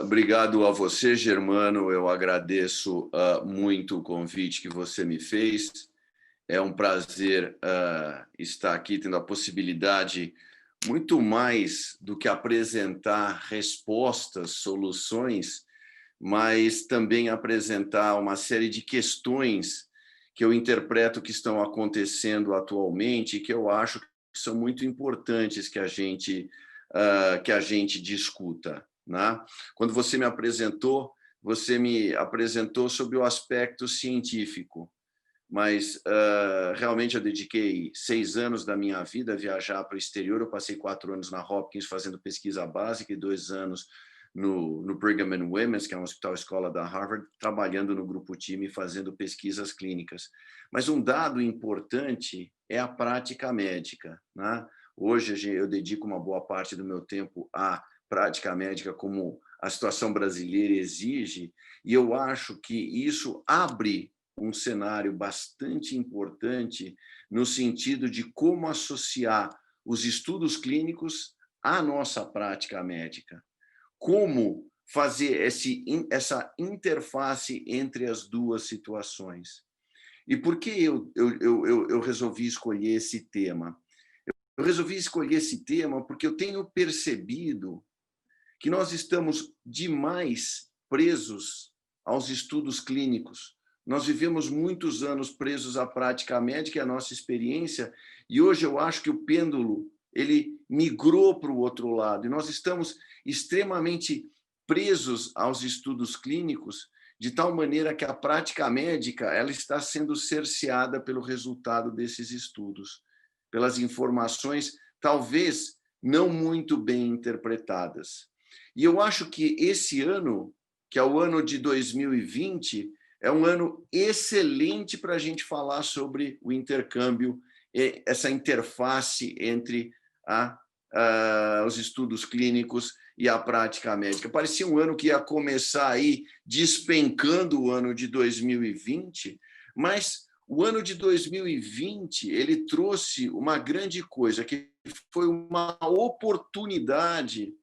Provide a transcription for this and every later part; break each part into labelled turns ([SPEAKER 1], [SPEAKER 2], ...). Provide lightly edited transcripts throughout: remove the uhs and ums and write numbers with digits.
[SPEAKER 1] Obrigado a você, Germano. Eu agradeço muito o convite que você me fez. É um prazer estar aqui, tendo a possibilidade, muito mais do que apresentar respostas, soluções, mas também apresentar uma série de questões que eu interpreto que estão acontecendo atualmente e que eu acho que são muito importantes que a gente discuta, né? Quando você me apresentou sobre o aspecto científico, mas realmente eu dediquei 6 anos da minha vida a viajar para o exterior. Eu passei 4 anos na Hopkins fazendo pesquisa básica e 2 anos no Brigham and Women's, que é um hospital-escola da Harvard, trabalhando no grupo time, fazendo pesquisas clínicas. Mas um dado importante é a prática médica, né? Hoje eu dedico uma boa parte do meu tempo à prática médica, como a situação brasileira exige, e eu acho que isso abre um cenário bastante importante no sentido de como associar os estudos clínicos à nossa prática médica. Como fazer essa interface entre as duas situações. E por que eu resolvi escolher esse tema? Eu resolvi escolher esse tema porque eu tenho percebido que nós estamos demais presos aos estudos clínicos. Nós vivemos muitos anos presos à prática médica e à nossa experiência, e hoje eu acho que o pêndulo ele migrou para o outro lado, e nós estamos extremamente presos aos estudos clínicos, de tal maneira que a prática médica ela está sendo cerceada pelo resultado desses estudos, pelas informações talvez não muito bem interpretadas. E eu acho que esse ano, que é o ano de 2020, é um ano excelente para a gente falar sobre o intercâmbio, essa interface entre os estudos clínicos e a prática médica. Parecia um ano que ia começar aí despencando o ano de 2020, mas o ano de 2020 ele trouxe uma grande coisa, que foi uma oportunidade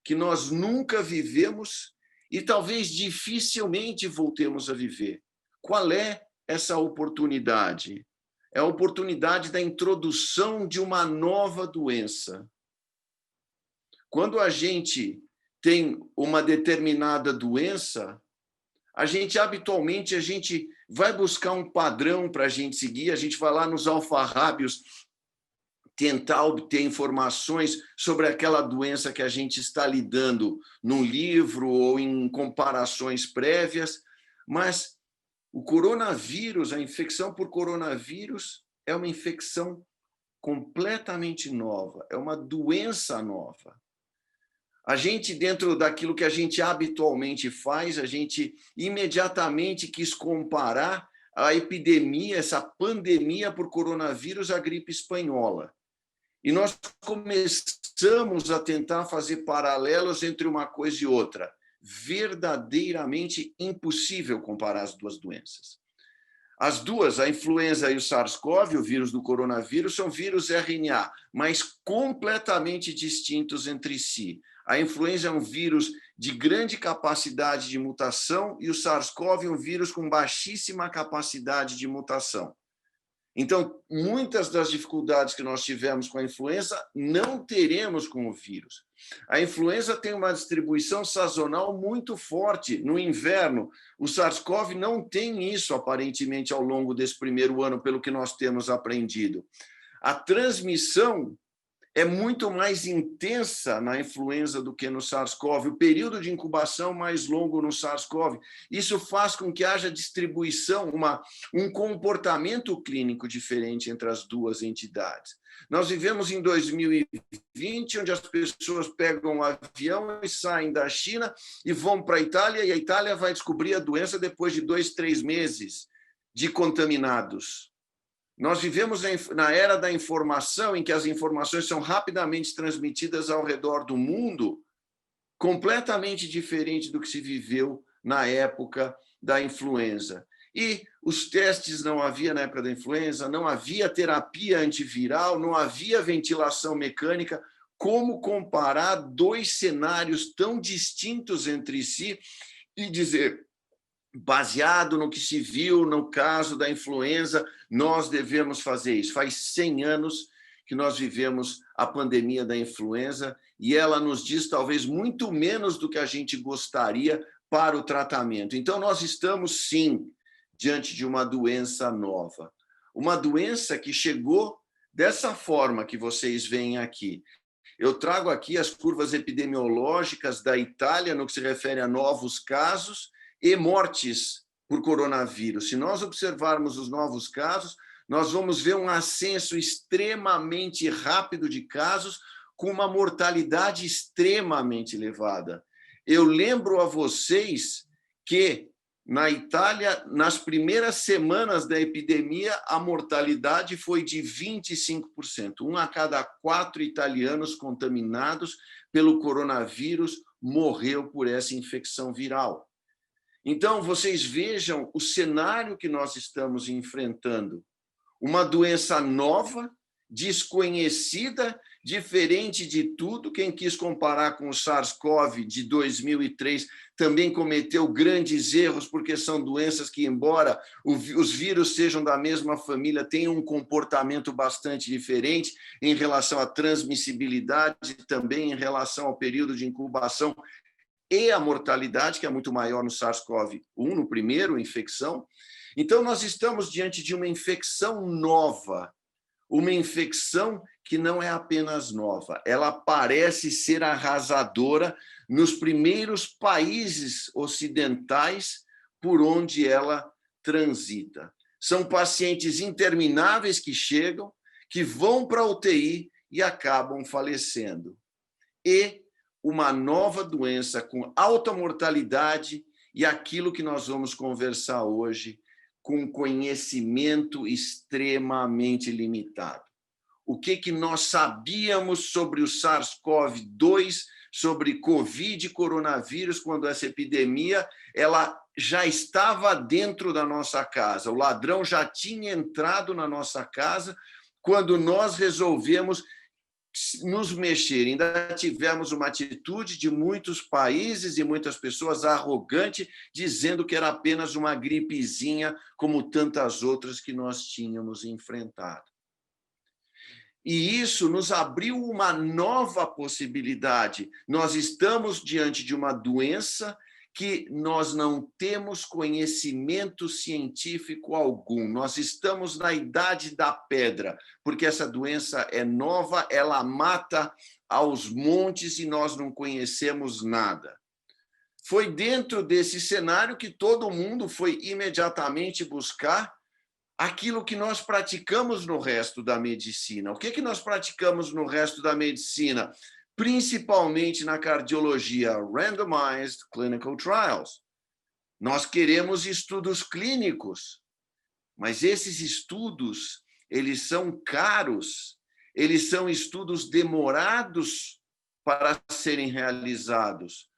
[SPEAKER 1] que nós nunca vivemos e talvez dificilmente voltemos a viver. Qual é essa oportunidade? É a oportunidade da introdução de uma nova doença. Quando a gente tem uma determinada doença, habitualmente a gente vai buscar um padrão para a gente seguir, a gente vai lá nos alfarrábios tentar obter informações sobre aquela doença que a gente está lidando num livro ou em comparações prévias, mas o coronavírus, a infecção por coronavírus, é uma infecção completamente nova, é uma doença nova. A gente, dentro daquilo que a gente habitualmente faz, a gente imediatamente quis comparar a epidemia, essa pandemia por coronavírus, à gripe espanhola. E nós começamos a tentar fazer paralelos entre uma coisa e outra. Verdadeiramente impossível comparar as duas doenças. As duas, a influenza e o SARS-CoV, o vírus do coronavírus, são vírus RNA, mas completamente distintos entre si. A influenza é um vírus de grande capacidade de mutação e o SARS-CoV é um vírus com baixíssima capacidade de mutação. Então, muitas das dificuldades que nós tivemos com a influenza não teremos com o vírus. A influenza tem uma distribuição sazonal muito forte. No inverno, o SARS-CoV não tem isso, aparentemente, ao longo desse primeiro ano, pelo que nós temos aprendido. A transmissão é muito mais intensa na influenza do que no SARS-CoV, o período de incubação mais longo no SARS-CoV. Isso faz com que haja distribuição, um comportamento clínico diferente entre as duas entidades. Nós vivemos em 2020, onde as pessoas pegam um avião e saem da China e vão para a Itália, e a Itália vai descobrir a doença depois de 2, 3 meses de contaminados. Nós vivemos na era da informação, em que as informações são rapidamente transmitidas ao redor do mundo, completamente diferente do que se viveu na época da influenza. E os testes não havia na época da influenza, não havia terapia antiviral, não havia ventilação mecânica. como comparar dois cenários tão distintos entre si e dizer, baseado no que se viu no caso da influenza, nós devemos fazer isso. Faz 100 anos que nós vivemos a pandemia da influenza e ela nos diz talvez muito menos do que a gente gostaria para o tratamento. Então, nós estamos, sim, diante de uma doença nova. Uma doença que chegou dessa forma que vocês veem aqui. Eu trago aqui as curvas epidemiológicas da Itália no que se refere a novos casos e mortes por coronavírus. Se nós observarmos os novos casos, nós vamos ver um ascenso extremamente rápido de casos com uma mortalidade extremamente elevada. Eu lembro a vocês que na Itália, nas primeiras semanas da epidemia, a mortalidade foi de 25%. 1 a cada 4 italianos contaminados pelo coronavírus morreu por essa infecção viral. Então, vocês vejam o cenário que nós estamos enfrentando. Uma doença nova, desconhecida, diferente de tudo. Quem quis comparar com o SARS-CoV de 2003 também cometeu grandes erros, porque são doenças que, embora os vírus sejam da mesma família, têm um comportamento bastante diferente em relação à transmissibilidade, também em relação ao período de incubação e a mortalidade, que é muito maior no SARS-CoV-1, no primeiro infecção. Então, nós estamos diante de uma infecção nova, uma infecção que não é apenas nova, ela parece ser arrasadora nos primeiros países ocidentais por onde ela transita. São pacientes intermináveis que chegam, que vão para a UTI e acabam falecendo. E uma nova doença com alta mortalidade e aquilo que nós vamos conversar hoje, com conhecimento extremamente limitado. O que nós sabíamos sobre o SARS-CoV-2, sobre Covid e coronavírus, quando essa epidemia ela já estava dentro da nossa casa, o ladrão já tinha entrado na nossa casa quando nós resolvemos nos mexer. Ainda tivemos uma atitude de muitos países e muitas pessoas arrogante, dizendo que era apenas uma gripezinha, como tantas outras que nós tínhamos enfrentado. E isso nos abriu uma nova possibilidade. Nós estamos diante de uma doença que nós não temos conhecimento científico algum. Nós estamos na idade da pedra, porque essa doença é nova, ela mata aos montes e nós não conhecemos nada. Foi dentro desse cenário que todo mundo foi imediatamente buscar aquilo que nós praticamos no resto da medicina. O que nós praticamos no resto da medicina? Principalmente na cardiologia, randomized clinical trials. Nós queremos estudos clínicos, mas esses estudos, eles são caros, eles são estudos demorados para serem realizados.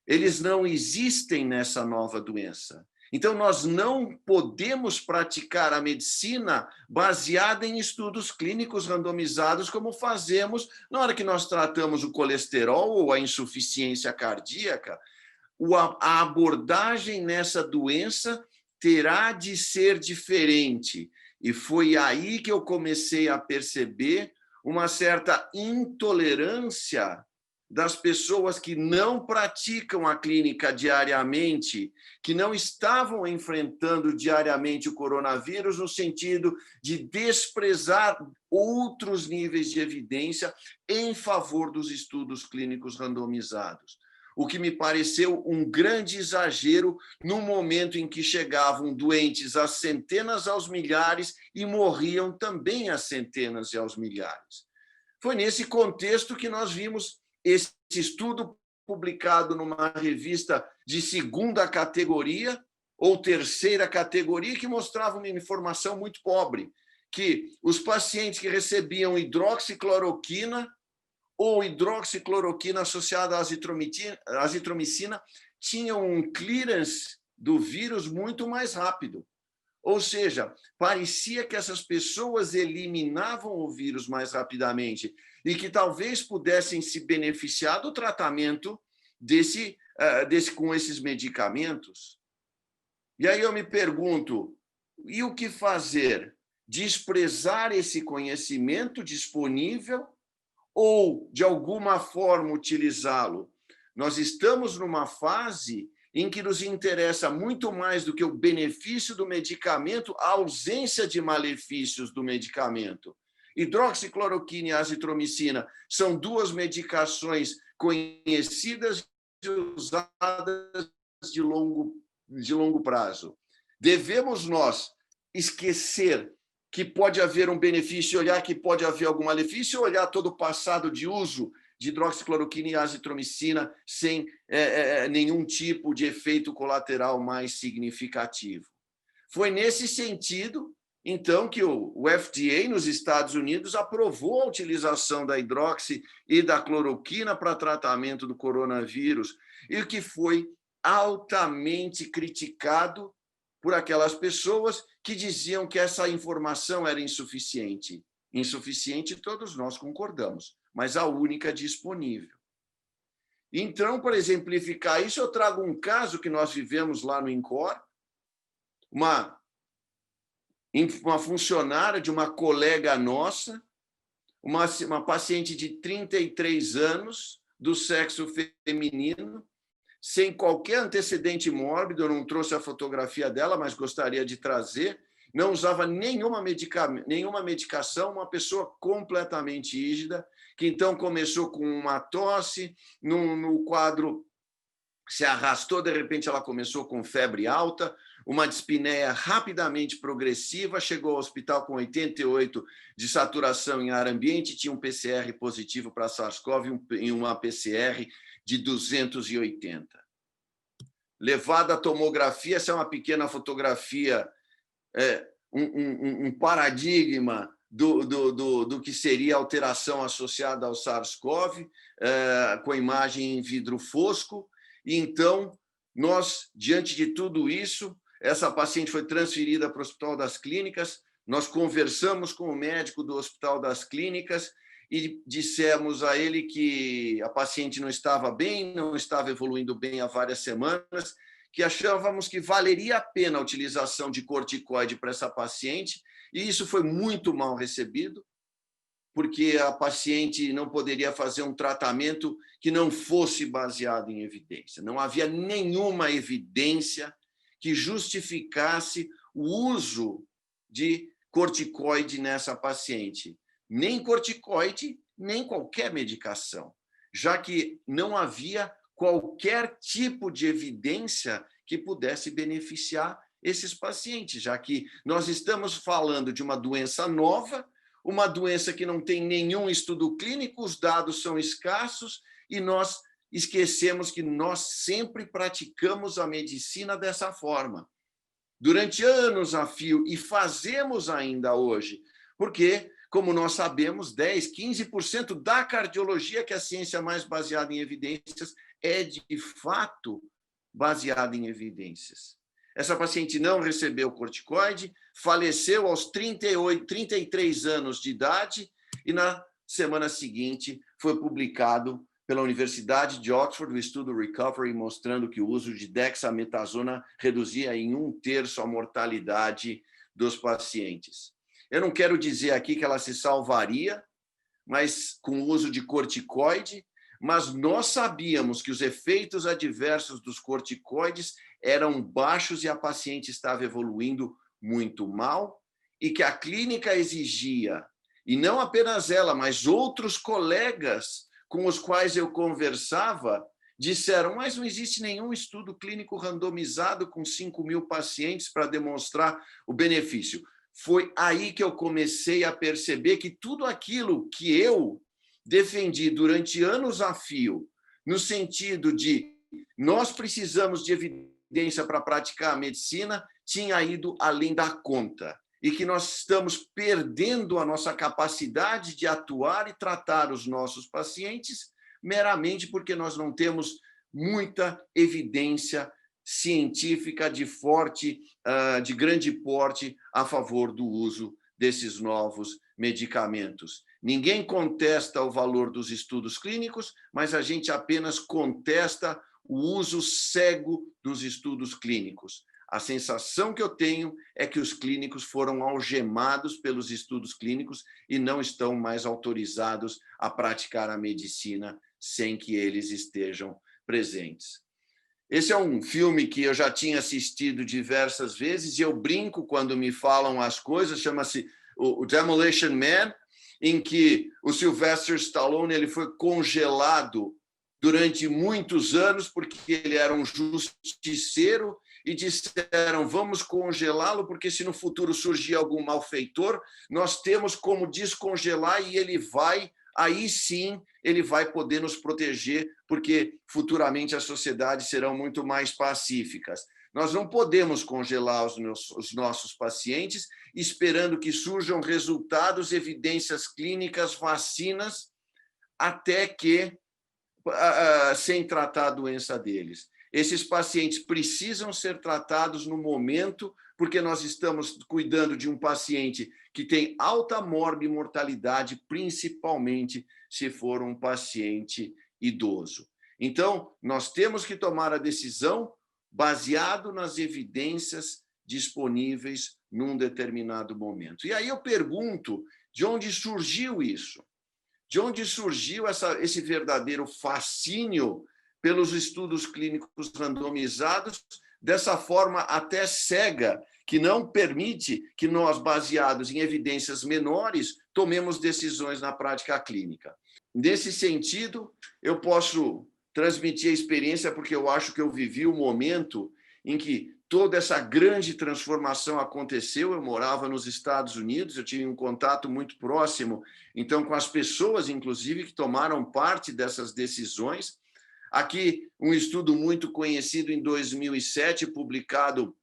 [SPEAKER 1] Eles não existem nessa nova doença. Então, nós não podemos praticar a medicina baseada em estudos clínicos randomizados, como fazemos na hora que nós tratamos o colesterol ou a insuficiência cardíaca. A abordagem nessa doença terá de ser diferente. E foi aí que eu comecei a perceber uma certa intolerância das pessoas que não praticam a clínica diariamente, que não estavam enfrentando diariamente o coronavírus, no sentido de desprezar outros níveis de evidência em favor dos estudos clínicos randomizados. O que me pareceu um grande exagero no momento em que chegavam doentes às centenas aos milhares e morriam também às centenas e aos milhares. Foi nesse contexto que nós vimos esse estudo publicado numa revista de segunda categoria ou terceira categoria, que mostrava uma informação muito pobre, que os pacientes que recebiam hidroxicloroquina ou hidroxicloroquina associada à azitromicina tinham um clearance do vírus muito mais rápido. Ou seja, parecia que essas pessoas eliminavam o vírus mais rapidamente e que talvez pudessem se beneficiar do tratamento com esses medicamentos. E aí eu me pergunto, e o que fazer? Desprezar esse conhecimento disponível ou, de alguma forma, utilizá-lo? Nós estamos numa fase em que nos interessa muito mais do que o benefício do medicamento, a ausência de malefícios do medicamento. Hidroxicloroquina e azitromicina são duas medicações conhecidas e usadas de longo prazo. Devemos nós esquecer que pode haver um benefício, olhar que pode haver algum malefício, olhar todo o passado de uso de hidroxicloroquina e azitromicina sem nenhum tipo de efeito colateral mais significativo. Foi nesse sentido, então, que o FDA, nos Estados Unidos, aprovou a utilização da hidroxi e da cloroquina para tratamento do coronavírus, e que foi altamente criticado por aquelas pessoas que diziam que essa informação era insuficiente. Insuficiente, todos nós concordamos, mas a única disponível. Então, para exemplificar isso, eu trago um caso que nós vivemos lá no INCOR, uma funcionária de uma colega nossa, uma paciente de 33 anos, do sexo feminino, sem qualquer antecedente mórbido, eu não trouxe a fotografia dela, mas gostaria de trazer, não usava nenhuma medicação, uma pessoa completamente rígida, que então começou com uma tosse, no quadro se arrastou, de repente ela começou com febre alta, uma dispneia rapidamente progressiva, chegou ao hospital com 88 de saturação em ar ambiente, tinha um PCR positivo para SARS-CoV e uma PCR de 280. Levada à tomografia, essa é uma pequena fotografia, um paradigma do que seria a alteração associada ao SARS-CoV, com imagem em vidro fosco. E então, nós, diante de tudo isso, essa paciente foi transferida para o Hospital das Clínicas, nós conversamos com o médico do Hospital das Clínicas e dissemos a ele que a paciente não estava bem, não estava evoluindo bem há várias semanas, que achávamos que valeria a pena a utilização de corticoide para essa paciente, e isso foi muito mal recebido, porque a paciente não poderia fazer um tratamento que não fosse baseado em evidência. Não havia nenhuma evidência que justificasse o uso de corticoide nessa paciente. Nem corticoide, nem qualquer medicação, já que não havia qualquer tipo de evidência que pudesse beneficiar esses pacientes, já que nós estamos falando de uma doença nova, uma doença que não tem nenhum estudo clínico, os dados são escassos e nós esquecemos que nós sempre praticamos a medicina dessa forma, durante anos a fio, e fazemos ainda hoje, porque, como nós sabemos, 10%, 15% da cardiologia, que é a ciência mais baseada em evidências, é de fato baseada em evidências. Essa paciente não recebeu corticoide, faleceu aos 33 anos de idade e na semana seguinte foi publicado pela Universidade de Oxford o estudo Recovery, mostrando que o uso de dexametasona reduzia em 1/3 a mortalidade dos pacientes. Eu não quero dizer aqui que ela se salvaria, mas com o uso de corticoide, mas nós sabíamos que os efeitos adversos dos corticoides eram baixos e a paciente estava evoluindo muito mal, e que a clínica exigia, e não apenas ela, mas outros colegas com os quais eu conversava, disseram, mas não existe nenhum estudo clínico randomizado com 5.000 pacientes para demonstrar o benefício. Foi aí que eu comecei a perceber que tudo aquilo que eu defendi durante anos a fio, no sentido de nós precisamos de evidência para praticar a medicina, tinha ido além da conta. E que nós estamos perdendo a nossa capacidade de atuar e tratar os nossos pacientes meramente porque nós não temos muita evidência científica de grande porte a favor do uso desses novos medicamentos. Ninguém contesta o valor dos estudos clínicos, mas a gente apenas contesta o uso cego dos estudos clínicos. A sensação que eu tenho é que os clínicos foram algemados pelos estudos clínicos e não estão mais autorizados a praticar a medicina sem que eles estejam presentes. Esse é um filme que eu já tinha assistido diversas vezes e eu brinco quando me falam as coisas, chama-se o Demolition Man, em que o Sylvester Stallone ele foi congelado durante muitos anos porque ele era um justiceiro e disseram, vamos congelá-lo porque se no futuro surgir algum malfeitor, nós temos como descongelar e ele vai, aí sim, ele vai poder nos proteger porque futuramente as sociedades serão muito mais pacíficas. Nós não podemos congelar os nossos pacientes esperando que surjam resultados, evidências clínicas, vacinas, até que sem tratar a doença deles. Esses pacientes precisam ser tratados no momento, porque nós estamos cuidando de um paciente que tem alta morbimortalidade, principalmente se for um paciente idoso. Então, nós temos que tomar a decisão baseado nas evidências disponíveis num determinado momento. E aí eu pergunto, de onde surgiu isso? De onde surgiu esse verdadeiro fascínio pelos estudos clínicos randomizados, dessa forma até cega, que não permite que nós, baseados em evidências menores, tomemos decisões na prática clínica. Nesse sentido, eu posso transmitir a experiência porque eu acho que eu vivi o momento em que toda essa grande transformação aconteceu. Eu morava nos Estados Unidos, eu tive um contato muito próximo, então, com as pessoas, inclusive, que tomaram parte dessas decisões. Aqui, um estudo muito conhecido em 2007, publicado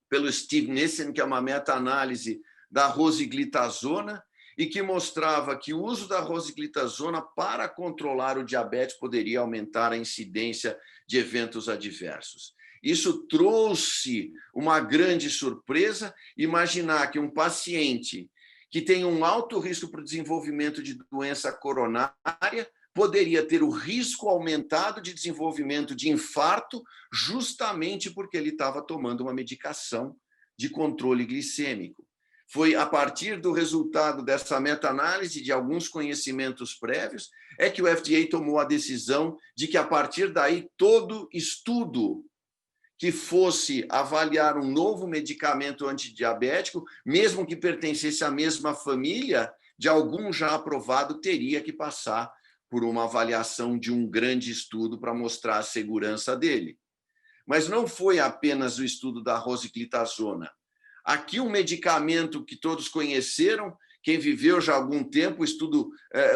[SPEAKER 1] pelo Steve Nissen, que é uma meta-análise da rosiglitazona, e que mostrava que o uso da rosiglitazona para controlar o diabetes poderia aumentar a incidência de eventos adversos. Isso trouxe uma grande surpresa, imaginar que um paciente que tem um alto risco para o desenvolvimento de doença coronária poderia ter o risco aumentado de desenvolvimento de infarto justamente porque ele estava tomando uma medicação de controle glicêmico. Foi a partir do resultado dessa meta-análise de alguns conhecimentos prévios é que o FDA tomou a decisão de que, a partir daí, todo estudo que fosse avaliar um novo medicamento antidiabético, mesmo que pertencesse à mesma família, de algum já aprovado, teria que passar por uma avaliação de um grande estudo para mostrar a segurança dele. Mas não foi apenas o estudo da rosiglitazona. Aqui um medicamento que todos conheceram, quem viveu já há algum tempo, o estudo,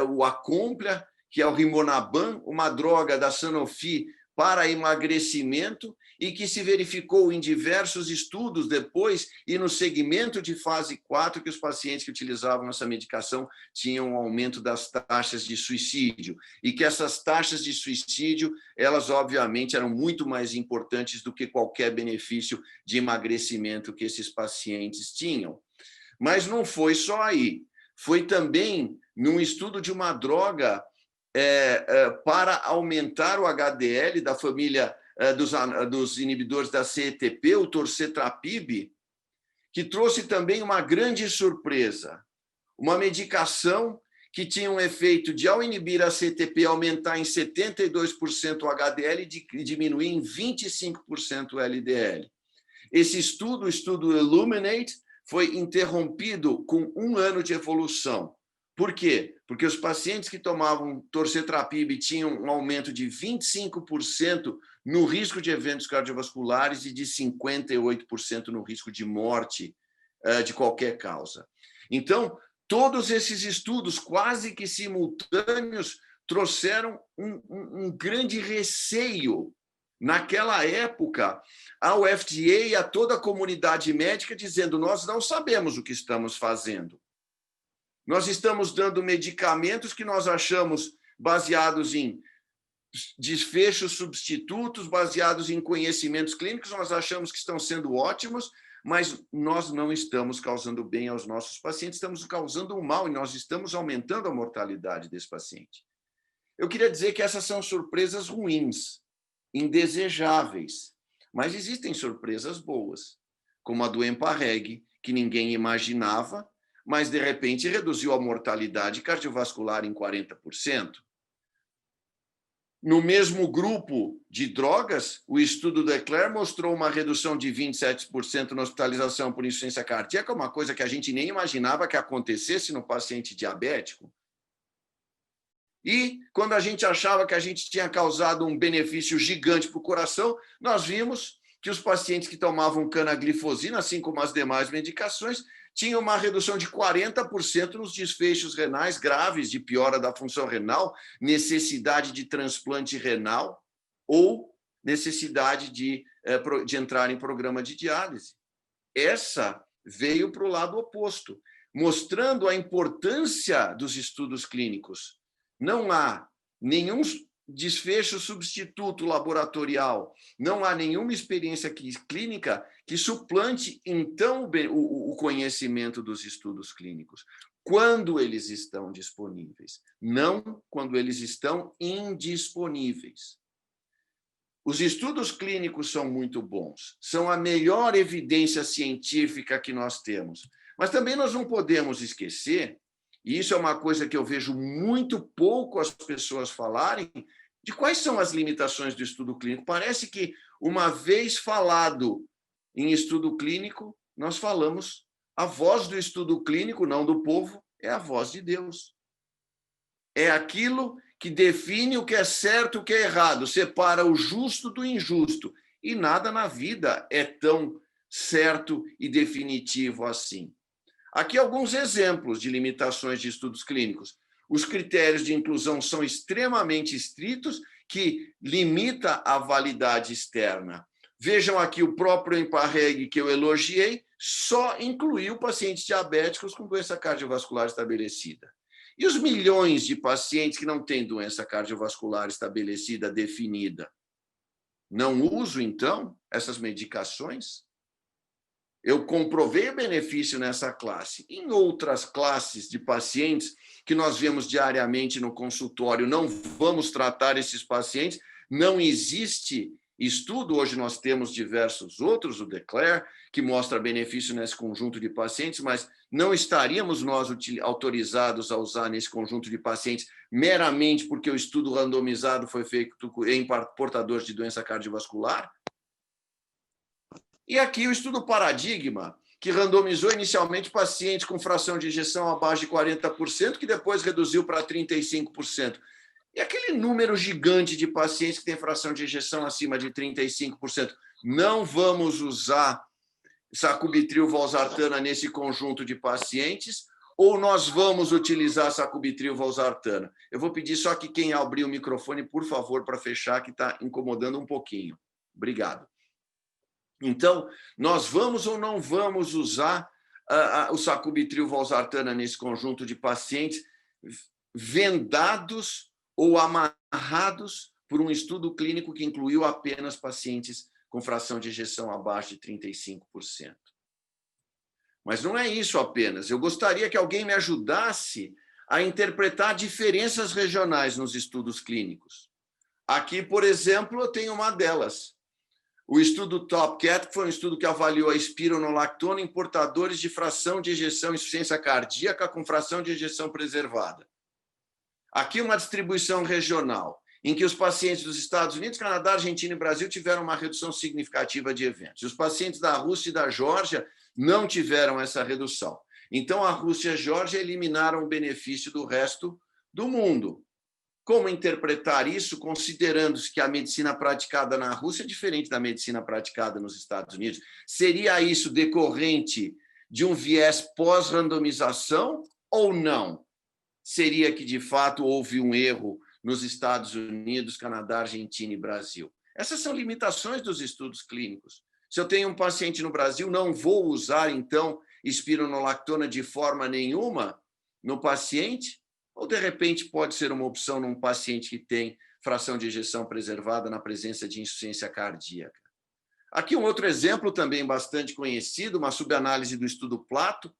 [SPEAKER 1] o Acomplia, que é o Rimonabant, uma droga da Sanofi para emagrecimento e que se verificou em diversos estudos depois e no segmento de fase 4 que os pacientes que utilizavam essa medicação tinham um aumento das taxas de suicídio e que essas taxas de suicídio, elas obviamente eram muito mais importantes do que qualquer benefício de emagrecimento que esses pacientes tinham. Mas não foi só aí, foi também num estudo de uma droga para aumentar o HDL da família dos inibidores da CETP, o torcetrapib, que trouxe também uma grande surpresa. Uma medicação que tinha um efeito de, ao inibir a CETP, aumentar em 72% o HDL e diminuir em 25% o LDL. Esse estudo, o estudo Illuminate, foi interrompido com 1 ano de evolução. Por quê? Porque os pacientes que tomavam torcetrapib tinham um aumento de 25% no risco de eventos cardiovasculares e de 58% no risco de morte de qualquer causa. Então, todos esses estudos, quase que simultâneos, trouxeram um grande receio naquela época ao FDA e a toda a comunidade médica, dizendo: nós não sabemos o que estamos fazendo. Nós estamos dando medicamentos que nós achamos baseados em desfechos substitutos baseados em conhecimentos clínicos, nós achamos que estão sendo ótimos, mas nós não estamos causando bem aos nossos pacientes, estamos causando um mal e nós estamos aumentando a mortalidade desse paciente. Eu queria dizer que essas são surpresas ruins, indesejáveis, mas existem surpresas boas, como a do EMPA-REG, que ninguém imaginava, mas de repente reduziu a mortalidade cardiovascular em 40%. No mesmo grupo de drogas, o estudo do ECLAIR mostrou uma redução de 27% na hospitalização por insuficiência cardíaca, uma coisa que a gente nem imaginava que acontecesse no paciente diabético. E, quando a gente achava que a gente tinha causado um benefício gigante para o coração, nós vimos que os pacientes que tomavam canaglifosina, assim como as demais medicações, tinham uma redução de 40% nos desfechos renais graves de piora da função renal, necessidade de transplante renal ou necessidade de entrar em programa de diálise. Essa veio para o lado oposto, mostrando a importância dos estudos clínicos. Não há nenhum desfecho substituto laboratorial, não há nenhuma experiência clínica que suplante, então, o conhecimento dos estudos clínicos, quando eles estão disponíveis, não quando eles estão indisponíveis. Os estudos clínicos são muito bons, são a melhor evidência científica que nós temos, mas também nós não podemos esquecer, e isso é uma coisa que eu vejo muito pouco as pessoas falarem, de quais são as limitações do estudo clínico. Parece que, uma vez falado em estudo clínico, nós falamos a voz do estudo clínico, não do povo, é a voz de Deus. É aquilo que define o que é certo e o que é errado, separa o justo do injusto. E nada na vida é tão certo e definitivo assim. Aqui alguns exemplos de limitações de estudos clínicos. Os critérios de inclusão são extremamente estritos, que limita a validade externa. Vejam aqui o próprio EMPA-REG que eu elogiei, só incluiu pacientes diabéticos com doença cardiovascular estabelecida. E os milhões de pacientes que não têm doença cardiovascular estabelecida, definida? Não uso, então, essas medicações? Eu comprovei o benefício nessa classe. Em outras classes de pacientes que nós vemos diariamente no consultório, não vamos tratar esses pacientes, não existe estudo. Hoje nós temos diversos outros, o DECLARE, que mostra benefício nesse conjunto de pacientes, mas não estaríamos nós autorizados a usar nesse conjunto de pacientes meramente porque o estudo randomizado foi feito em portadores de doença cardiovascular? E aqui o estudo Paradigma, que randomizou inicialmente pacientes com fração de ejeção abaixo de 40%, que depois reduziu para 35%. E aquele número gigante de pacientes que têm fração de ejeção acima de 35%. Não vamos usar sacubitril/valsartana nesse conjunto de pacientes, ou nós vamos utilizar sacubitril/valsartana? Eu vou pedir só que quem abrir o microfone, por favor, para fechar, que está incomodando um pouquinho. Obrigado. Então, nós vamos ou não vamos usar o sacubitril/valsartana nesse conjunto de pacientes vendados ou amarrados por um estudo clínico que incluiu apenas pacientes com fração de ejeção abaixo de 35%. Mas não é isso apenas. Eu gostaria que alguém me ajudasse a interpretar diferenças regionais nos estudos clínicos. Aqui, por exemplo, eu tenho uma delas. O estudo TOPCAT, que foi um estudo que avaliou a espironolactona em portadores de fração de ejeção e insuficiência cardíaca com fração de ejeção preservada. Aqui uma distribuição regional, em que os pacientes dos Estados Unidos, Canadá, Argentina e Brasil tiveram uma redução significativa de eventos. Os pacientes da Rússia e da Geórgia não tiveram essa redução. Então, a Rússia e a Geórgia eliminaram o benefício do resto do mundo. Como interpretar isso, considerando que a medicina praticada na Rússia é diferente da medicina praticada nos Estados Unidos? Seria isso decorrente de um viés pós-randomização ou não? Seria que, de fato, houve um erro nos Estados Unidos, Canadá, Argentina e Brasil? Essas são limitações dos estudos clínicos. Se eu tenho um paciente no Brasil, não vou usar, então, espironolactona de forma nenhuma no paciente? Ou, de repente, pode ser uma opção num paciente que tem fração de ejeção preservada na presença de insuficiência cardíaca. Aqui um outro exemplo também bastante conhecido, uma subanálise do estudo Plato.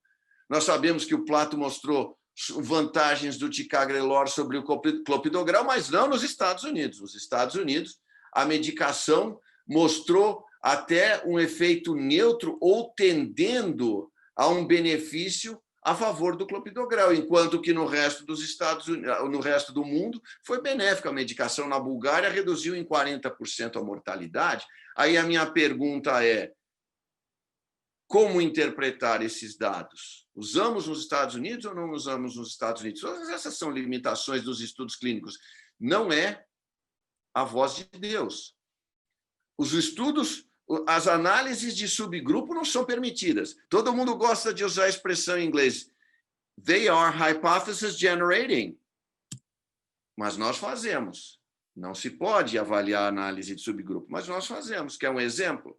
[SPEAKER 1] Nós sabemos que o Plato mostrou vantagens do ticagrelor sobre o clopidogrel, mas não nos Estados Unidos. Nos Estados Unidos, a medicação mostrou até um efeito neutro ou tendendo a um benefício a favor do clopidogrel, enquanto que no resto dos Estados Unidos, no resto do mundo, foi benéfica a medicação. Na Bulgária reduziu em 40% a mortalidade. Aí a minha pergunta é: como interpretar esses dados? Usamos nos Estados Unidos ou não usamos nos Estados Unidos? Todas essas são limitações dos estudos clínicos. Não é a voz de Deus. Os estudos, as análises de subgrupo não são permitidas. Todo mundo gosta de usar a expressão em inglês. They are hypothesis generating. Mas nós fazemos. Não se pode avaliar a análise de subgrupo, mas nós fazemos. Quer um exemplo?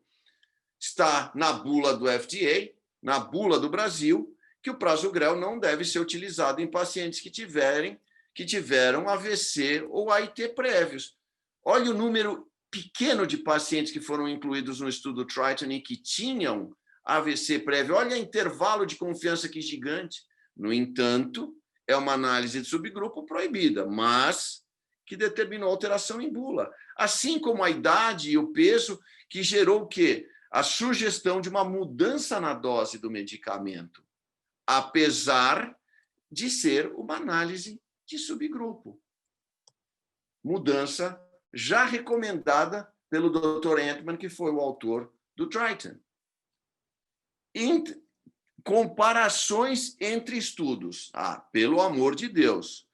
[SPEAKER 1] Está na bula do FDA, na bula do Brasil, que o prasugrel não deve ser utilizado em pacientes que tiveram AVC ou AIT prévios. Olha o número pequeno de pacientes que foram incluídos no estudo Triton e que tinham AVC prévio. Olha o intervalo de confiança que gigante. No entanto, é uma análise de subgrupo proibida, mas que determinou alteração em bula. Assim como a idade e o peso, que gerou o quê? A sugestão de uma mudança na dose do medicamento, apesar de ser uma análise de subgrupo. Mudança já recomendada pelo Dr. Entman, que foi o autor do Triton. Comparações entre estudos. Pelo amor de Deus,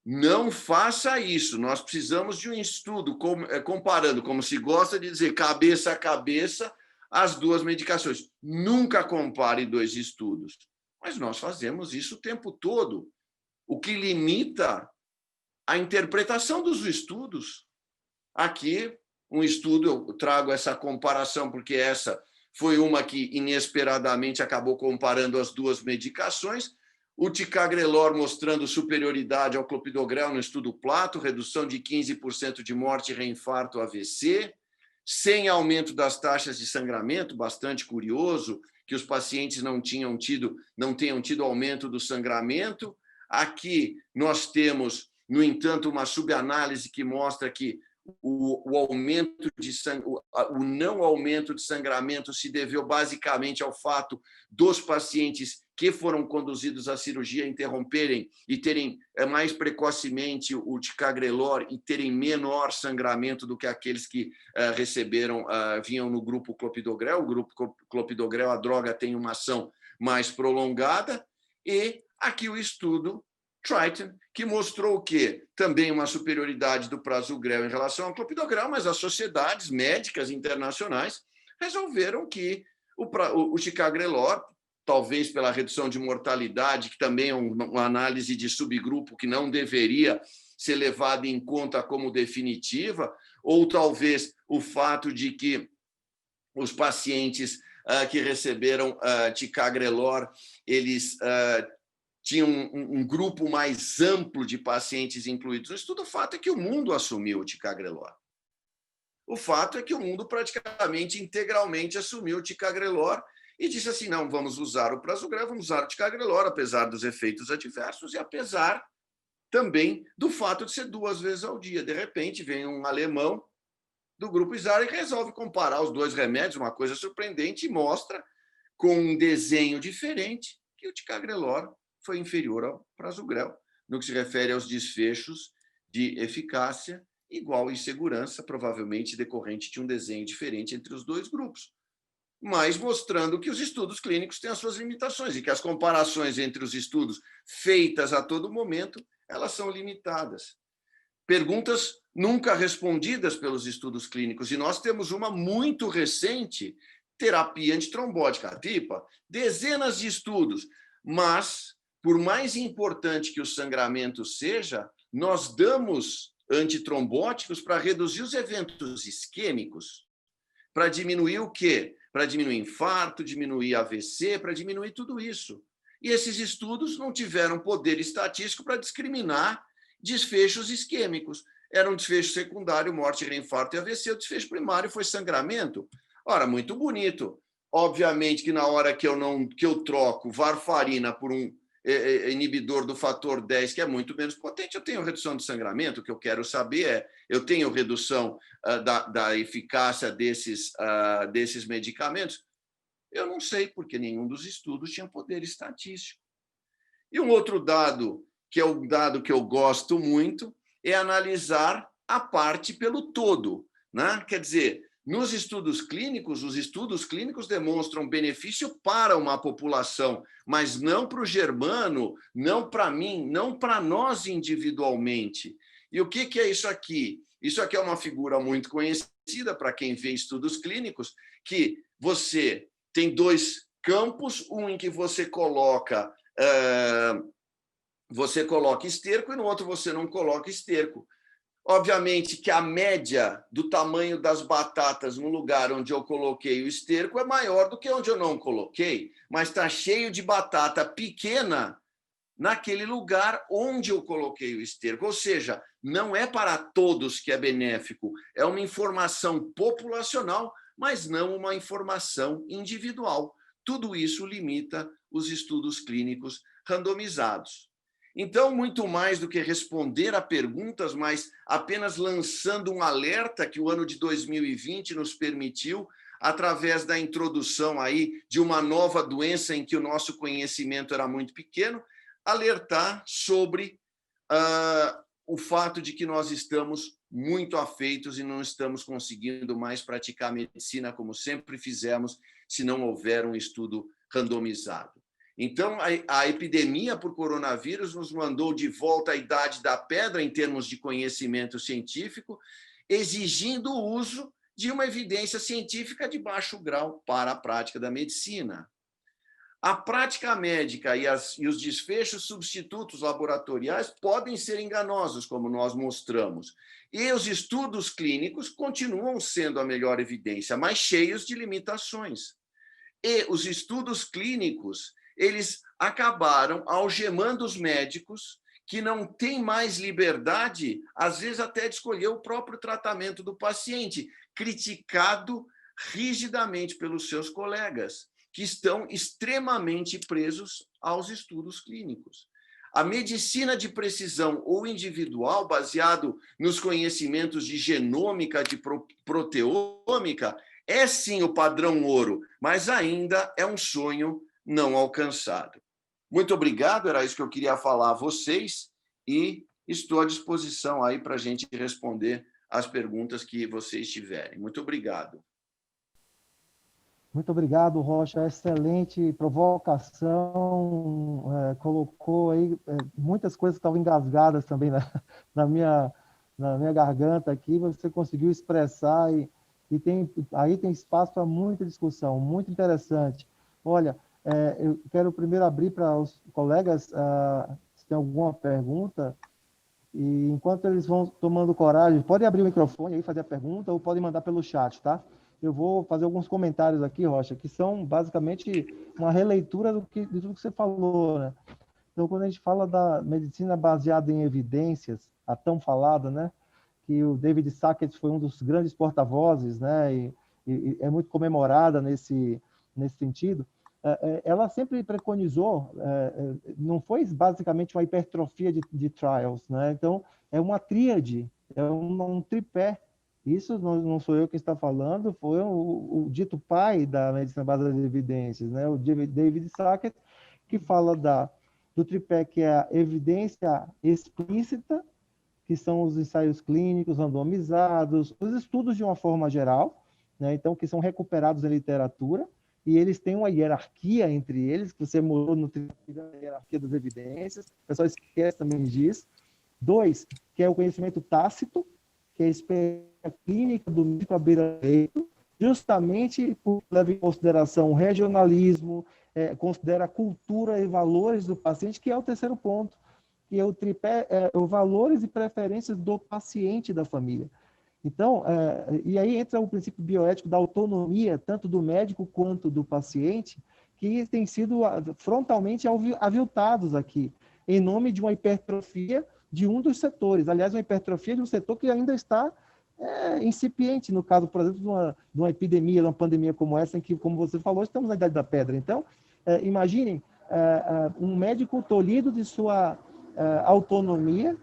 [SPEAKER 1] não faça isso. Nós precisamos de um estudo comparando, como se gosta de dizer, cabeça a cabeça, as duas medicações. Nunca compare dois estudos. Mas nós fazemos isso o tempo todo, o que limita a interpretação dos estudos. Aqui, um estudo, eu trago essa comparação, porque essa foi uma que inesperadamente acabou comparando as duas medicações. O ticagrelor mostrando superioridade ao clopidogrel no estudo Plato, redução de 15% de morte, reinfarto, AVC, sem aumento das taxas de sangramento, bastante curioso que os pacientes não tenham tido aumento do sangramento. Aqui nós temos, no entanto, uma subanálise que mostra que o não aumento de sangramento se deveu basicamente ao fato dos pacientes que foram conduzidos à cirurgia interromperem e terem mais precocemente o ticagrelor e terem menor sangramento do que aqueles que vinham no grupo clopidogrel. O grupo clopidogrel, a droga tem uma ação mais prolongada. E aqui o estudo Triton, que mostrou o quê? Também uma superioridade do prasugrel em relação ao clopidogrel, mas as sociedades médicas internacionais resolveram que o ticagrelor, talvez pela redução de mortalidade, que também é uma análise de subgrupo que não deveria ser levada em conta como definitiva, ou talvez o fato de que os pacientes que receberam ticagrelor, eles tinha um grupo mais amplo de pacientes incluídos no estudo. O fato é que o mundo assumiu o ticagrelor. O fato é que o mundo praticamente integralmente assumiu o ticagrelor e disse assim, não, vamos usar o prasugrel, vamos usar o ticagrelor, apesar dos efeitos adversos e apesar também do fato de ser 2 vezes ao dia. De repente, vem um alemão do grupo ISAR e resolve comparar os dois remédios, uma coisa surpreendente, e mostra com um desenho diferente que o ticagrelor foi inferior ao prasugrel, no que se refere aos desfechos de eficácia igual em segurança, provavelmente decorrente de um desenho diferente entre os dois grupos, mas mostrando que os estudos clínicos têm as suas limitações e que as comparações entre os estudos feitas a todo momento, elas são limitadas. Perguntas nunca respondidas pelos estudos clínicos, e nós temos uma muito recente, terapia antitrombótica, a TIPA, dezenas de estudos, mas por mais importante que o sangramento seja, nós damos antitrombóticos para reduzir os eventos isquêmicos, para diminuir o quê? Para diminuir infarto, diminuir AVC, para diminuir tudo isso. E esses estudos não tiveram poder estatístico para discriminar desfechos isquêmicos. era um desfecho secundário, morte, reinfarto e AVC. O desfecho primário foi sangramento. Ora, muito bonito. Obviamente que na hora que eu troco varfarina por um inibidor do fator 10, que é muito menos potente, eu tenho redução de sangramento. O que eu quero saber é, eu tenho redução da eficácia desses medicamentos? Eu não sei, porque nenhum dos estudos tinha poder estatístico. E um outro dado, que é o dado que eu gosto muito, é analisar a parte pelo todo, né? Quer dizer, nos estudos clínicos, os estudos clínicos demonstram benefício para uma população, mas não para o Germano, não para mim, não para nós individualmente. E o que é isso aqui? Isso aqui é uma figura muito conhecida para quem vê estudos clínicos, que você tem dois campos, um em que você coloca esterco e no outro você não coloca esterco. Obviamente que a média do tamanho das batatas no lugar onde eu coloquei o esterco é maior do que onde eu não coloquei, mas está cheio de batata pequena naquele lugar onde eu coloquei o esterco. Ou seja, não é para todos que é benéfico, é uma informação populacional, mas não uma informação individual. Tudo isso limita os estudos clínicos randomizados. Então, muito mais do que responder a perguntas, mas apenas lançando um alerta que o ano de 2020 nos permitiu, através da introdução aí de uma nova doença em que o nosso conhecimento era muito pequeno, alertar sobre o fato de que nós estamos muito afeitos e não estamos conseguindo mais praticar medicina como sempre fizemos, se não houver um estudo randomizado. Então, a epidemia por coronavírus nos mandou de volta à idade da pedra em termos de conhecimento científico, exigindo o uso de uma evidência científica de baixo grau para a prática da medicina. A prática médica e os desfechos substitutos laboratoriais podem ser enganosos, como nós mostramos. E os estudos clínicos continuam sendo a melhor evidência, mas cheios de limitações. E os estudos clínicos, eles acabaram algemando os médicos, que não têm mais liberdade, às vezes até de escolher o próprio tratamento do paciente, criticado rigidamente pelos seus colegas, que estão extremamente presos aos estudos clínicos. A medicina de precisão ou individual, baseado nos conhecimentos de genômica, de proteômica, é sim o padrão ouro, mas ainda é um sonho não alcançado. Muito obrigado, era isso que eu queria falar a vocês e estou à disposição aí para a gente responder as perguntas que vocês tiverem. Muito obrigado.
[SPEAKER 2] Muito obrigado, Rocha. Excelente provocação. Colocou aí muitas coisas que estavam engasgadas também na minha garganta aqui. Você conseguiu expressar aí tem espaço para muita discussão, muito interessante. Olha, eu quero primeiro abrir para os colegas se tem alguma pergunta. E enquanto eles vão tomando coragem, podem abrir o microfone aí, fazer a pergunta, ou podem mandar pelo chat, tá? Eu vou fazer alguns comentários aqui, Rocha, que são basicamente uma releitura de tudo que você falou, né? Então, quando a gente fala da medicina baseada em evidências, a tão falada, né? Que o David Sackett foi um dos grandes porta-vozes, né? E é muito comemorada nesse sentido. Ela sempre preconizou, não foi basicamente uma hipertrofia de trials, né? Então, é uma tríade, é um tripé. Isso não sou eu quem está falando, foi o dito pai da medicina baseada em evidências, né? O David Sackett, que fala do tripé, que é a evidência explícita, que são os ensaios clínicos randomizados, os estudos de uma forma geral, né? Então, que são recuperados em literatura, e eles têm uma hierarquia entre eles, que você morou no da hierarquia das evidências, o pessoal esquece também disso. 2, que é o conhecimento tácito, que é a experiência clínica do médico à beira-leito, justamente por levar em consideração o regionalismo, considera a cultura e valores do paciente, que é o terceiro ponto, que é o tripé, os valores e preferências do paciente e da família. Então, e aí entra o princípio bioético da autonomia, tanto do médico quanto do paciente, que tem sido frontalmente aviltados aqui, em nome de uma hipertrofia de um dos setores. Aliás, uma hipertrofia de um setor que ainda está incipiente, no caso, por exemplo, de uma epidemia, de uma pandemia como essa, em que, como você falou, estamos na Idade da Pedra. Então, imaginem um médico tolhido de sua autonomia,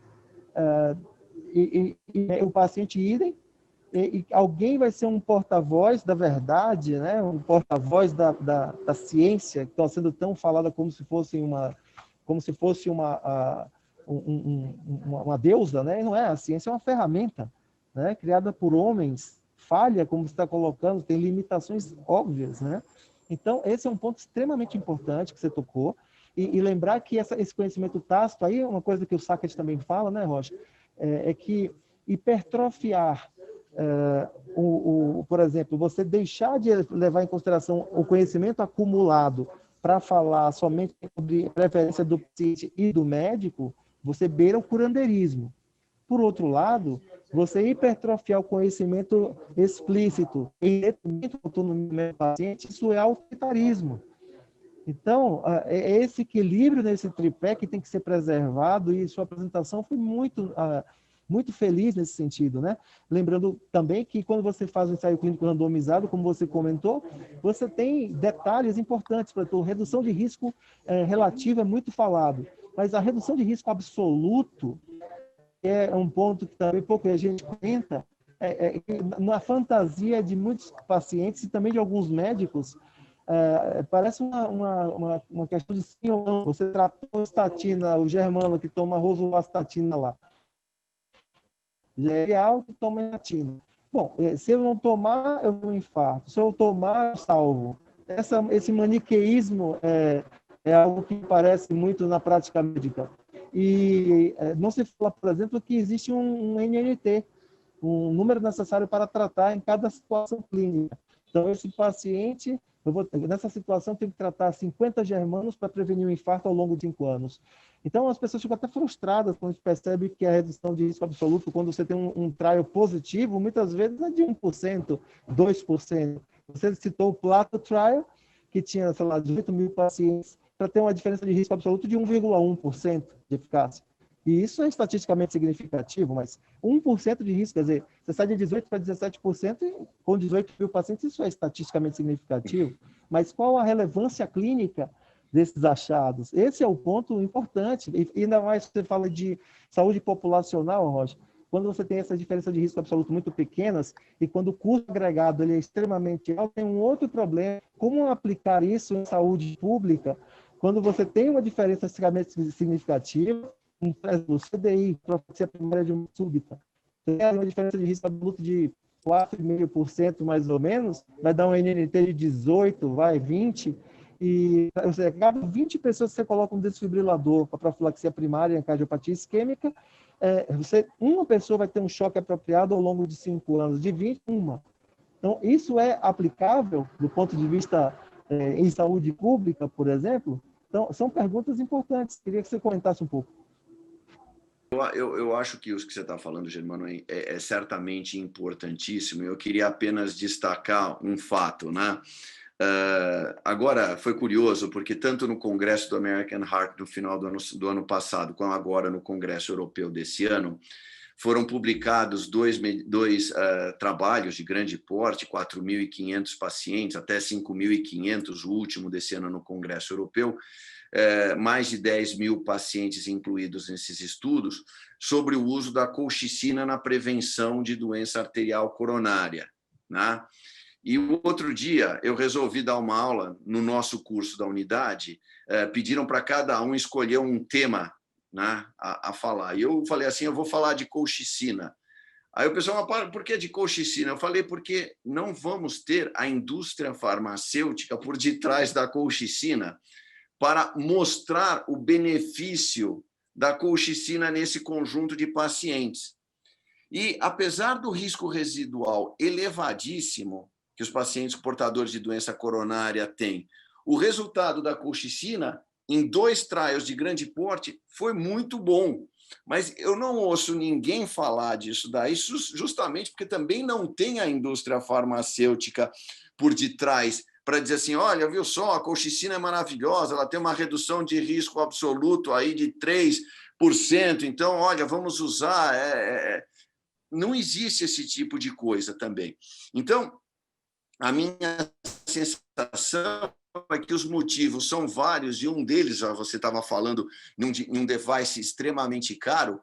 [SPEAKER 2] e o paciente idem, e alguém vai ser um porta-voz da verdade, né? Um porta-voz da ciência, que está sendo tão falada como se fosse uma deusa, né? Não é, a ciência é uma ferramenta, né? Criada por homens, falha, como você está colocando, tem limitações óbvias, né? Então, esse é um ponto extremamente importante que você tocou, e lembrar que esse conhecimento tácito, aí uma coisa que o Sackett também fala, né, Rocha, é que hipertrofiar, por exemplo, você deixar de levar em consideração o conhecimento acumulado para falar somente sobre preferência do paciente e do médico, você beira o curandeirismo. Por outro lado, você hipertrofiar o conhecimento explícito em detrimento da autonomia do paciente, isso é autoritarismo. Então, é esse equilíbrio nesse tripé que tem que ser preservado, e sua apresentação foi muito feliz nesse sentido, né? Lembrando também que quando você faz um ensaio clínico randomizado, como você comentou, você tem detalhes importantes, por exemplo, redução de risco relativa é muito falado, mas a redução de risco absoluto é um ponto que também pouco a gente comenta, na fantasia de muitos pacientes e também de alguns médicos, parece uma questão de sim ou não. Você tratou estatina, o Germano que toma rosuvastatina lá, real que toma estatina. Bom, se eu não tomar, eu vou infarto. Se eu tomar, eu salvo. Esse maniqueísmo é algo que parece muito na prática médica. E não se fala, por exemplo, que existe um NNT, um número necessário para tratar em cada situação clínica. Então, esse paciente, nessa situação, tem que tratar 50 germanos para prevenir um infarto ao longo de 5 anos. Então, as pessoas ficam até frustradas quando a gente percebe que a redução de risco absoluto, quando você tem um trial positivo, muitas vezes é de 1%, 2%. Você citou o Plato Trial, que tinha, sei lá, 18 mil pacientes, para ter uma diferença de risco absoluto de 1,1% de eficácia. E isso é estatisticamente significativo, mas 1% de risco, quer dizer, você sai de 18% para 17%, e com 18 mil pacientes, isso é estatisticamente significativo. Mas qual a relevância clínica desses achados? Esse é o ponto importante. E ainda mais você fala de saúde populacional, Rocha, quando você tem essa diferença de risco absoluto muito pequenas, e quando o custo agregado ele é extremamente alto, tem um outro problema. Como aplicar isso em saúde pública, quando você tem uma diferença extremamente significativa, no CDI, profilaxia primária de uma súbita, tem uma diferença de risco absoluto de 4,5% mais ou menos, vai dar um NNT de 18, 20, e a cada 20 pessoas você coloca um desfibrilador para profilaxia primária em cardiopatia isquêmica, uma pessoa vai ter um choque apropriado ao longo de 5 anos, de 20, uma. Então, isso é aplicável do ponto de vista em saúde pública, por exemplo? Então, são perguntas importantes. Queria que você comentasse um pouco.
[SPEAKER 1] Eu acho que o que você está falando, Germano, é certamente importantíssimo. Eu queria apenas destacar um fato, né? Agora, foi curioso, porque tanto no Congresso do American Heart no final do ano passado, como agora no Congresso Europeu desse ano, foram publicados dois trabalhos de grande porte, 4.500 pacientes, até 5.500, o último desse ano no Congresso Europeu, mais de 10 mil pacientes incluídos nesses estudos, sobre o uso da colchicina na prevenção de doença arterial coronária, né? E o outro dia eu resolvi dar uma aula no nosso curso da unidade, pediram para cada um escolher um tema, né, a falar. E eu falei assim, eu vou falar de colchicina. Aí o pessoal, por que de colchicina? Eu falei, porque não vamos ter a indústria farmacêutica por detrás da colchicina para mostrar o benefício da colchicina nesse conjunto de pacientes. E, apesar do risco residual elevadíssimo que os pacientes portadores de doença coronária têm, o resultado da colchicina, em 2 trials de grande porte, foi muito bom. Mas eu não ouço ninguém falar disso daí, justamente porque também não tem a indústria farmacêutica por detrás para dizer assim, olha, viu só, a colchicina é maravilhosa, ela tem uma redução de risco absoluto aí de 3 então, olha, vamos usar. Não existe esse tipo de coisa também. Então, a minha sensação é que os motivos são vários, e um deles, já você estava falando, em um device extremamente caro,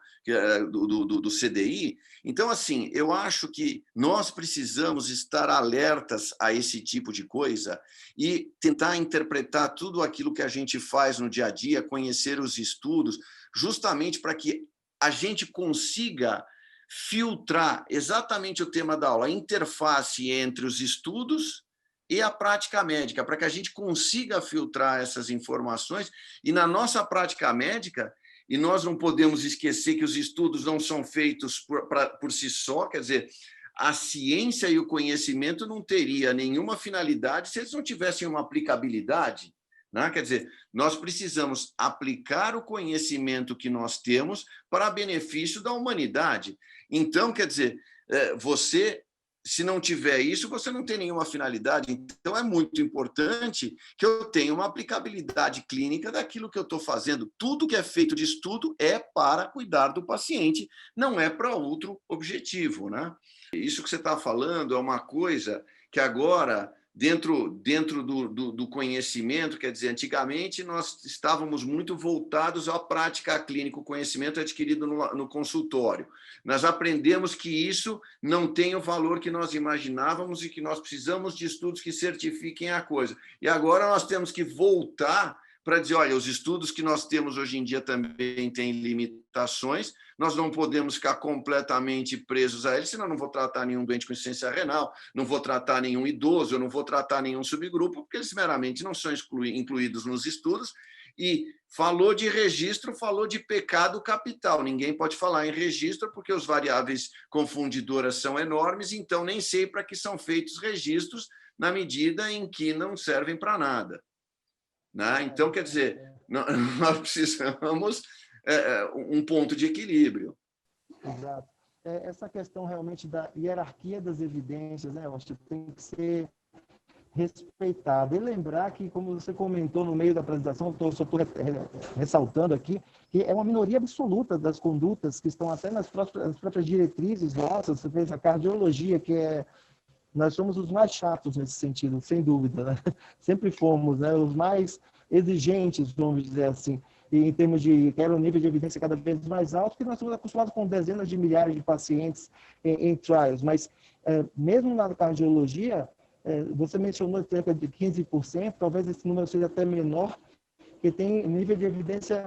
[SPEAKER 1] do CDI. Então, assim, eu acho que nós precisamos estar alertas a esse tipo de coisa e tentar interpretar tudo aquilo que a gente faz no dia a dia, conhecer os estudos, justamente para que a gente consiga filtrar exatamente o tema da aula, a interface entre os estudos e a prática médica, para que a gente consiga filtrar essas informações. E na nossa prática médica, e nós não podemos esquecer que os estudos não são feitos por si só, quer dizer, a ciência e o conhecimento não teria nenhuma finalidade se eles não tivessem uma aplicabilidade, né? Quer dizer, nós precisamos aplicar o conhecimento que nós temos para benefício da humanidade. Então, quer dizer, você, se não tiver isso, você não tem nenhuma finalidade. Então, é muito importante que eu tenha uma aplicabilidade clínica daquilo que eu estou fazendo. Tudo que é feito de estudo é para cuidar do paciente, não é para outro objetivo, né? Isso que você está falando é uma coisa que agora, dentro do conhecimento, quer dizer, antigamente nós estávamos muito voltados à prática clínica, o conhecimento adquirido no consultório. Nós aprendemos que isso não tem o valor que nós imaginávamos e que nós precisamos de estudos que certifiquem a coisa. E agora nós temos que voltar para dizer, olha, os estudos que nós temos hoje em dia também têm limitações, nós não podemos ficar completamente presos a eles, senão eu não vou tratar nenhum doente com insuficiência renal, não vou tratar nenhum idoso, eu não vou tratar nenhum subgrupo, porque eles meramente não são incluídos nos estudos. E falou de registro, falou de pecado capital. Ninguém pode falar em registro, porque os variáveis confundidoras são enormes, então nem sei para que são feitos registros na medida em que não servem para nada. Né? Então, quer dizer, nós precisamos um ponto de equilíbrio.
[SPEAKER 2] Exato. Essa questão realmente da hierarquia das evidências, né, eu acho que tem que ser respeitada. E lembrar que, como você comentou no meio da apresentação, só estou ressaltando aqui, que é uma minoria absoluta das condutas que estão até nas próprias diretrizes nossas. Você fez a cardiologia, nós somos os mais chatos nesse sentido, sem dúvida, né? Sempre fomos, né? Os mais exigentes, vamos dizer assim, e em termos de quero um nível de evidência cada vez mais alto, porque nós estamos acostumados com dezenas de milhares de pacientes em trials, mas mesmo na cardiologia, você mencionou cerca de 15%, talvez esse número seja até menor, que tem nível de evidência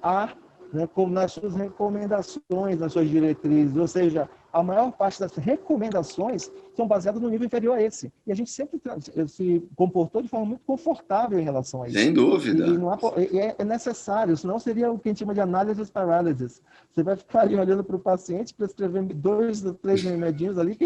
[SPEAKER 2] A, né, como nas suas recomendações, nas suas diretrizes, ou seja, a maior parte das recomendações são baseadas no nível inferior a esse. E a gente sempre se comportou de forma muito confortável em relação a isso.
[SPEAKER 1] Sem dúvida.
[SPEAKER 2] E não é necessário, senão seria o que a gente chama de análise paralysis. Você vai ficar ali olhando para o paciente, prescrever 2 ou 3 remedinhos ali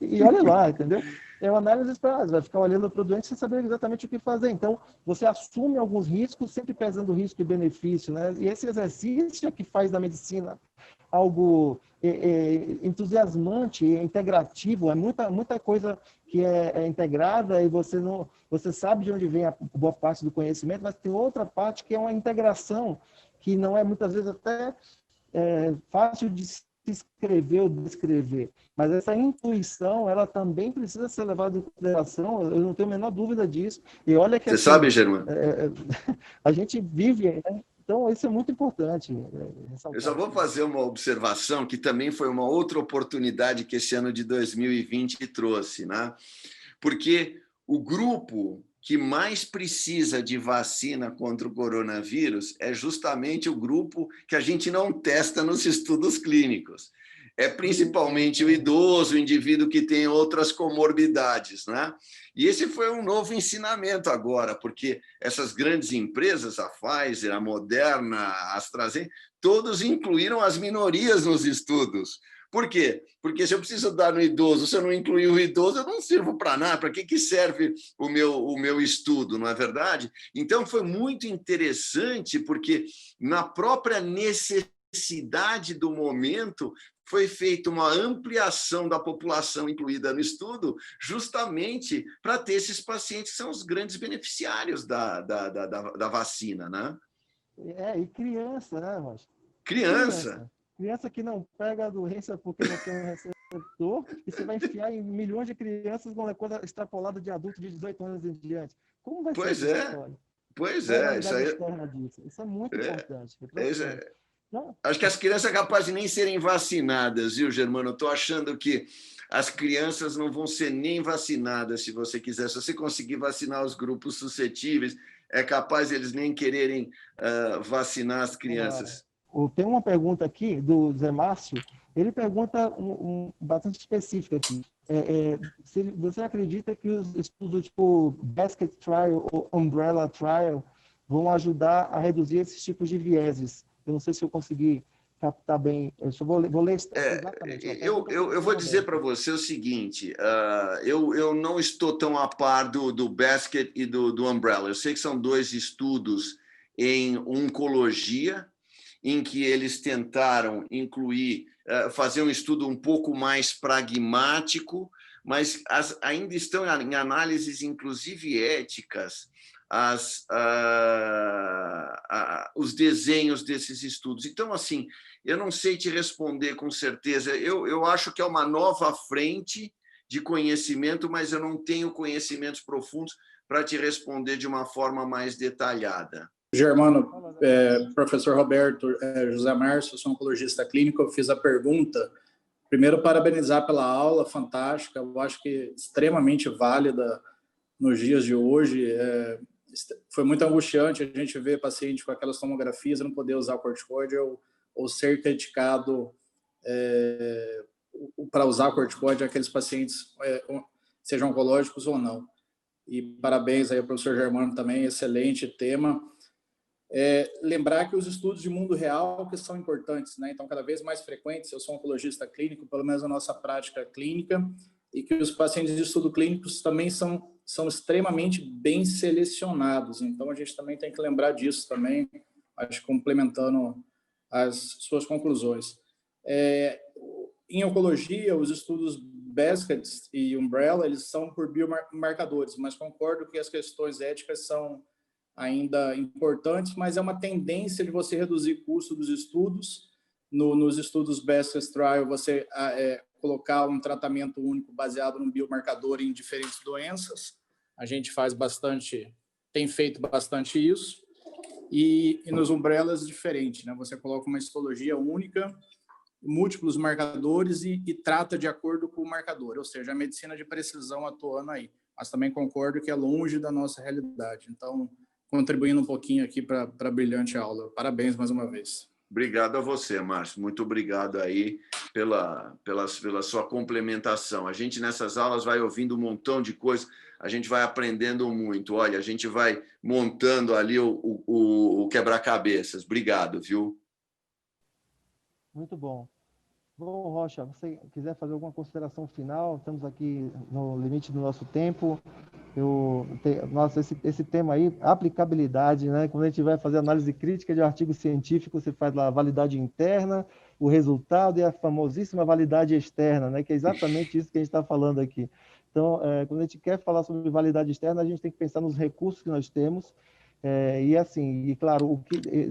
[SPEAKER 2] e olha lá, entendeu? É uma análise paralysis, vai ficar olhando para o doente sem saber exatamente o que fazer. Então, você assume alguns riscos, sempre pesando risco e benefício, né? E esse exercício é que faz da medicina algo entusiasmante, integrativo, é muita coisa que é integrada e você sabe de onde vem a boa parte do conhecimento, mas tem outra parte que é uma integração que não é muitas vezes até fácil de se escrever ou descrever, mas essa intuição, ela também precisa ser levada em consideração, eu não tenho a menor dúvida disso, e olha que...
[SPEAKER 1] Você sabe, Germano?
[SPEAKER 2] A gente vive... Então, isso é muito importante.
[SPEAKER 1] Eu só vou fazer uma observação que também foi uma outra oportunidade que esse ano de 2020 trouxe, né? Porque o grupo que mais precisa de vacina contra o coronavírus é justamente o grupo que a gente não testa nos estudos clínicos. É principalmente o idoso, o indivíduo que tem outras comorbidades, né? E esse foi um novo ensinamento agora, porque essas grandes empresas, a Pfizer, a Moderna, a AstraZeneca, todos incluíram as minorias nos estudos. Por quê? Porque se eu preciso dar no idoso, se eu não incluir o idoso, eu não sirvo para nada. Para que serve o meu estudo, não é verdade? Então, foi muito interessante, porque na própria necessidade do momento, foi feita uma ampliação da população incluída no estudo, justamente para ter esses pacientes que são os grandes beneficiários da vacina, né?
[SPEAKER 2] E criança, né, Rocha?
[SPEAKER 1] Criança.
[SPEAKER 2] Criança que não pega a doença porque não tem um receptor, e você vai enfiar em milhões de crianças uma coisa extrapolada de adultos de 18 anos em diante. Como vai ser
[SPEAKER 1] Pois
[SPEAKER 2] essa
[SPEAKER 1] é,
[SPEAKER 2] história?
[SPEAKER 1] pois
[SPEAKER 2] Qual é a
[SPEAKER 1] é. Isso
[SPEAKER 2] validade
[SPEAKER 1] aí
[SPEAKER 2] externa disso? Isso é muito importante, é preocupante. Não,
[SPEAKER 1] acho que as crianças são capazes de nem serem vacinadas, viu, Germano? Eu estou achando que as crianças não vão ser nem vacinadas, se você quiser. Se você conseguir vacinar os grupos suscetíveis, é capaz de eles nem quererem vacinar as crianças.
[SPEAKER 2] tem uma pergunta aqui do Zé Márcio. Ele pergunta bastante específica aqui. Se você acredita que os estudos tipo Basket Trial ou Umbrella Trial vão ajudar a reduzir esses tipos de vieses? Eu não sei se eu consegui captar bem. Eu só vou ler exatamente.
[SPEAKER 1] Eu vou dizer para você o seguinte: eu não estou tão a par do Basket e do Umbrella. Eu sei que são 2 estudos em oncologia, em que eles tentaram incluir, fazer um estudo um pouco mais pragmático, mas ainda estão em análises, inclusive éticas, os desenhos desses estudos. Então, assim, eu não sei te responder com certeza. Eu acho que é uma nova frente de conhecimento, mas eu não tenho conhecimentos profundos para te responder de uma forma mais detalhada.
[SPEAKER 3] Germano, professor Roberto, José Márcio, sou oncologista clínico, eu fiz a pergunta. Primeiro, parabenizar pela aula fantástica, eu acho que extremamente válida nos dias de hoje. Foi muito angustiante a gente ver paciente com aquelas tomografias e não poder usar o corticoide ou ser criticado para usar o corticoide aqueles pacientes, sejam oncológicos ou não. E parabéns aí ao professor Germano também, excelente tema. Lembrar que os estudos de mundo real que são importantes, né? Então, cada vez mais frequentes, eu sou oncologista clínico, pelo menos na nossa prática clínica, e que os pacientes de estudo clínicos também são extremamente bem selecionados. Então, a gente também tem que lembrar disso também, acho, complementando as suas conclusões. Em oncologia, os estudos Basket e Umbrella, eles são por biomarcadores, mas concordo que as questões éticas são ainda importantes, mas é uma tendência de você reduzir o custo dos estudos. Nos estudos Basket Trial, você colocar um tratamento único baseado num biomarcador em diferentes doenças. A gente tem feito bastante isso. E nos Umbrellas, diferente, né? Você coloca uma histologia única, múltiplos marcadores e trata de acordo com o marcador, ou seja, a medicina de precisão atuando aí. Mas também concordo que é longe da nossa realidade. Então, contribuindo um pouquinho aqui para a brilhante aula. Parabéns mais uma vez.
[SPEAKER 1] Obrigado a você, Márcio. Muito obrigado aí pela sua complementação. A gente, nessas aulas, vai ouvindo um montão de coisas, a gente vai aprendendo muito. Olha, a gente vai montando ali o quebra-cabeças. Obrigado, viu?
[SPEAKER 2] Muito bom. Bom, Rocha, você quiser fazer alguma consideração final? Estamos aqui no limite do nosso tempo. Nossa, esse tema aí, aplicabilidade, né? Quando a gente vai fazer análise crítica de artigo científico, você faz lá a validade interna, o resultado e a famosíssima validade externa, né? Que é exatamente isso que a gente está falando aqui. Então, quando a gente quer falar sobre validade externa, a gente tem que pensar nos recursos que nós temos e assim, e claro,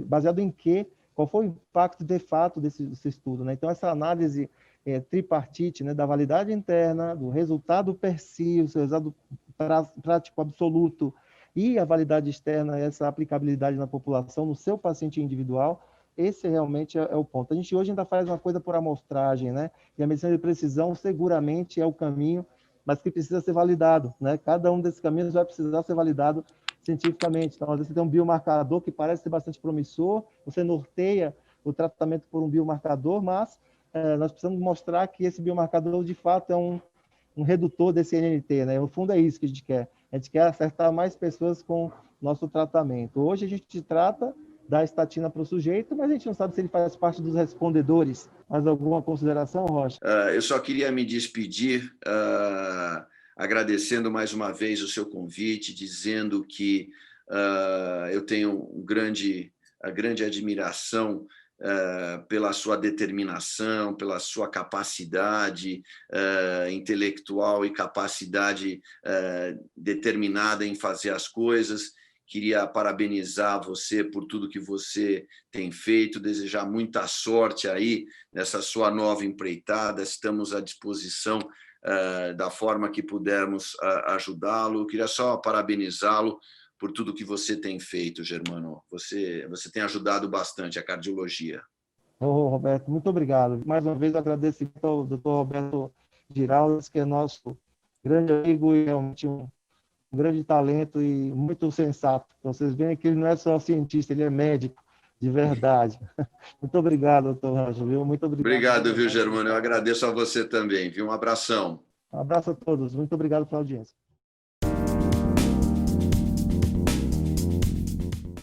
[SPEAKER 2] baseado em quê? Qual foi o impacto de fato desse estudo, né? Então, essa análise tripartite, né, da validade interna, do resultado per si, o seu resultado prático absoluto e a validade externa, essa aplicabilidade na população, no seu paciente individual, esse realmente é o ponto. A gente hoje ainda faz uma coisa por amostragem, né? E a medicina de precisão seguramente é o caminho, mas que precisa ser validado, né? Cada um desses caminhos vai precisar ser validado cientificamente. Então, às vezes você tem um biomarcador que parece ser bastante promissor, você norteia o tratamento por um biomarcador, mas nós precisamos mostrar que esse biomarcador, de fato, é um redutor desse NNT, né? No fundo, é isso que a gente quer. A gente quer acertar mais pessoas com nosso tratamento. Hoje, a gente trata da estatina para o sujeito, mas a gente não sabe se ele faz parte dos respondedores. Mais alguma consideração, Rocha?
[SPEAKER 1] Eu só queria me despedir agradecendo mais uma vez o seu convite, dizendo que eu tenho a grande admiração pela sua determinação, pela sua capacidade intelectual e capacidade determinada em fazer as coisas, Queria parabenizar você por tudo que você tem feito, desejar muita sorte aí nessa sua nova empreitada. Estamos à disposição da forma que pudermos ajudá-lo. Queria só parabenizá-lo por tudo que você tem feito, Germano. Você tem ajudado bastante a cardiologia.
[SPEAKER 2] Roberto, muito obrigado. Mais uma vez, agradeço ao Dr. Roberto Giraldes, que é nosso grande amigo e realmente um grande talento e muito sensato. Então, vocês veem que ele não é só cientista, ele é médico de verdade. Muito obrigado, doutor Rancho, viu? Muito obrigado.
[SPEAKER 1] Obrigado, viu, Germano? Eu agradeço a você também, viu? Um abração.
[SPEAKER 2] Um abraço a todos. Muito obrigado pela audiência.